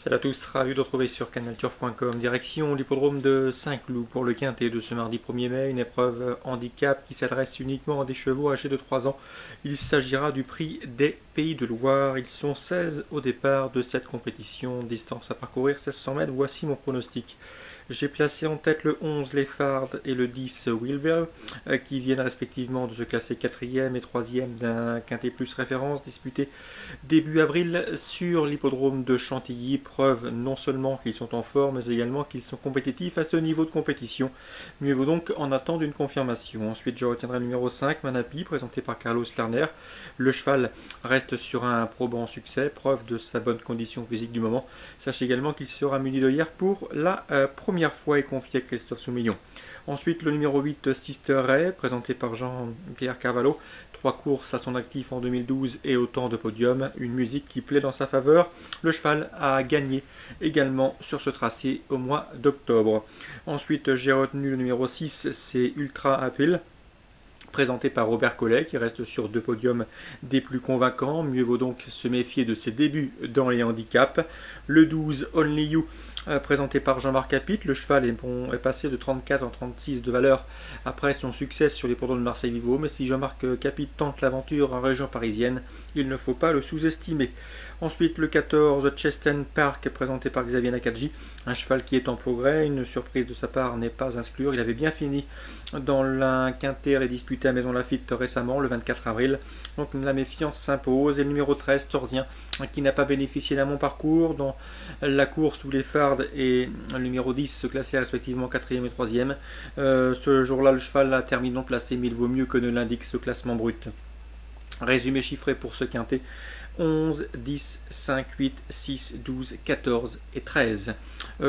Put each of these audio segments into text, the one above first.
Salut à tous, ravi de retrouver sur canalturf.com. Direction l'hippodrome de Saint-Cloud pour le quintet de ce mardi 1er mai, une épreuve handicap qui s'adresse uniquement à des chevaux âgés de 3 ans. Il s'agira du prix des Pays de Loire. Ils sont 16 au départ de cette compétition. Distance à parcourir 1600 mètres, voici mon pronostic. J'ai placé en tête le 11 Leffard et le 10 Wilbur qui viennent respectivement de se classer 4e et 3e d'un quintet plus référence disputé début avril sur l'hippodrome de Chantilly. Preuve non seulement qu'ils sont en forme mais également qu'ils sont compétitifs à ce niveau de compétition. Mieux vaut donc en attendre une confirmation. Ensuite je retiendrai le numéro 5 Manapi présenté par Carlos Lerner. Le cheval reste sur un probant succès, preuve de sa bonne condition physique du moment. Sachez également qu'il sera muni de hier pour la première fois et confié à Christophe Soumillon. Ensuite, le numéro 8, Sister Ray, présenté par Jean-Pierre Carvalho. 3 courses à son actif en 2012 et autant de podiums. Une musique qui plaît dans sa faveur. Le cheval a gagné également sur ce tracé au mois d'octobre. Ensuite, j'ai retenu le numéro 6, c'est Ultra Appeal, présenté par Robert Collet, qui reste sur 2 podiums des plus convaincants. Mieux vaut donc se méfier de ses débuts dans les handicaps. Le 12, Only You, présenté par Jean-Marc Capit. Le cheval est passé de 34 en 36 de valeur après son succès sur les l'hippodrome de Marseille-Vivo. Mais si Jean-Marc Capit tente l'aventure en région parisienne, il ne faut pas le sous-estimer. Ensuite, le 14, Cheston Park, présenté par Xavier Nakadji. Un cheval qui est en progrès. Une surprise de sa part n'est pas à exclure. Il avait bien fini dans un quintet disputé à Maison Lafitte récemment, le 24 avril. Donc la méfiance s'impose. Et le numéro 13, Torzien, qui n'a pas bénéficié d'un bon parcours dans la course où les Fards et le numéro 10 se classaient respectivement 4e et 3e. Ce jour-là, le cheval a terminé non placé, mais il vaut mieux que ne l'indique ce classement brut. Résumé chiffré pour ce quintet: 11, 10, 5, 8, 6, 12, 14 et 13.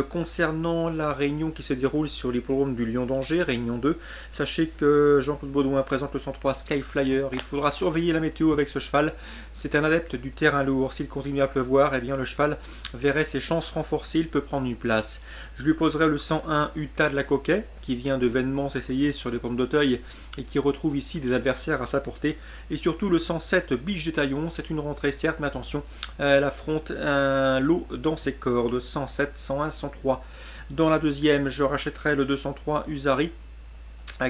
Concernant la réunion qui se déroule sur l'hippodrome du Lion d'Angers, réunion 2, sachez que Jean-Claude Baudouin présente le 103 Skyflyer. Il faudra surveiller la météo avec ce cheval. C'est un adepte du terrain lourd. S'il continue à pleuvoir, eh bien le cheval verrait ses chances renforcées. Il peut prendre une place. Je lui poserai le 101 Utah de la Coquet, qui vient de vainement s'essayer sur les pommes d'Auteuil et qui retrouve ici des adversaires à sa portée. Et surtout le 107 Biche des Taillons. C'est une rentrée certes, mais attention, elle affronte un lot dans ses cordes: 107, 101, 103. Dans la deuxième, je rachèterai le 203 Usari,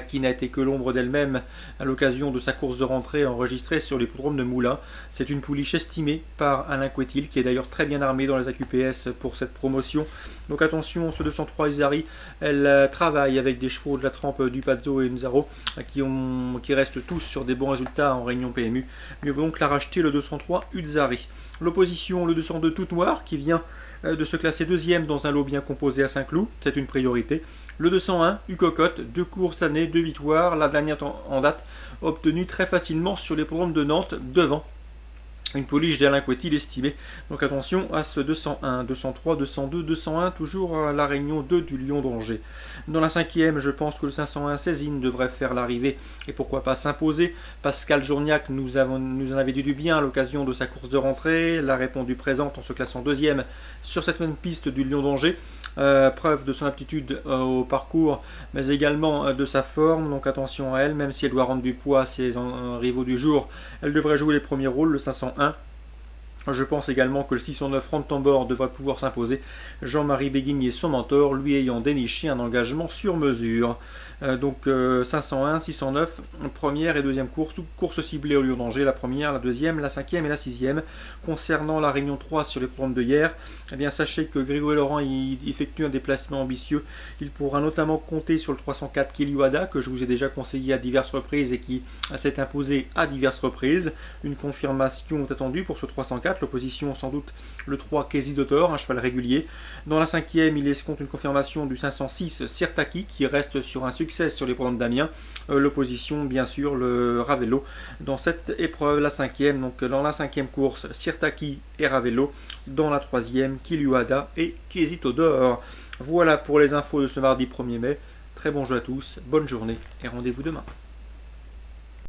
qui n'a été que l'ombre d'elle-même à l'occasion de sa course de rentrée enregistrée sur l'hippodrome de Moulins. C'est une pouliche estimée par Alain Couetil, qui est d'ailleurs très bien armé dans les AQPS pour cette promotion. Donc attention, ce 203 Usari, elle travaille avec des chevaux de la trempe du Pazzo et Nzaro qui restent tous sur des bons résultats en réunion PMU. Mieux vaut donc la racheter, le 203 Uzari. L'opposition, le 202 Toute Noire, qui vient de se classer 2e dans un lot bien composé à Saint-Cloud, c'est une priorité. Le 201 Ucocotte, 2 courses années, 2 victoires, la dernière en date obtenue très facilement sur l'hippodrome de Nantes devant une pouliche d'Alain Couetil estimée. Donc attention à ce 201, 203, 202, 201, toujours à la réunion 2 du Lion d'Angers. Dans la 5e, je pense que le 501 Cézine devrait faire l'arrivée et pourquoi pas s'imposer. Pascal Journiac nous en avait dit du bien à l'occasion de sa course de rentrée. Elle a répondu présente en se classant 2e sur cette même piste du Lion d'Angers. Preuve de son aptitude au parcours, mais également de sa forme. Donc attention à elle, même si elle doit rendre du poids à ses rivaux du jour, elle devrait jouer les premiers rôles. Le 501. Je pense également que le 609 Frontambor devrait pouvoir s'imposer. Jean-Marie Béguigny est son mentor, lui ayant déniché un engagement sur mesure. Donc 501, 609, première et deuxième course ciblée au Lion d'Angers, la première, la deuxième, la 5e et la 6e. Concernant la réunion 3 sur les programmes de hier, eh bien sachez que Grégory Laurent effectue un déplacement ambitieux. Il pourra notamment compter sur le 304 Kiliwada, que je vous ai déjà conseillé à diverses reprises et qui s'est imposé à diverses reprises. Une confirmation est attendue pour ce 304. L'opposition sans doute le 3 Kezi Dotor, un cheval régulier. Dans la 5e, il escompte une confirmation du 506 Sirtaki, qui reste sur un succès sur les programmes d'Amiens. L'opposition, bien sûr, le Ravello. Dans cette épreuve, la 5e, donc dans la 5e course, Sirtaki et Ravello. Dans la 3e, Kiliwada et Kezi Todor. Voilà pour les infos de ce mardi 1er mai. Très bon jeu à tous, bonne journée et rendez-vous demain.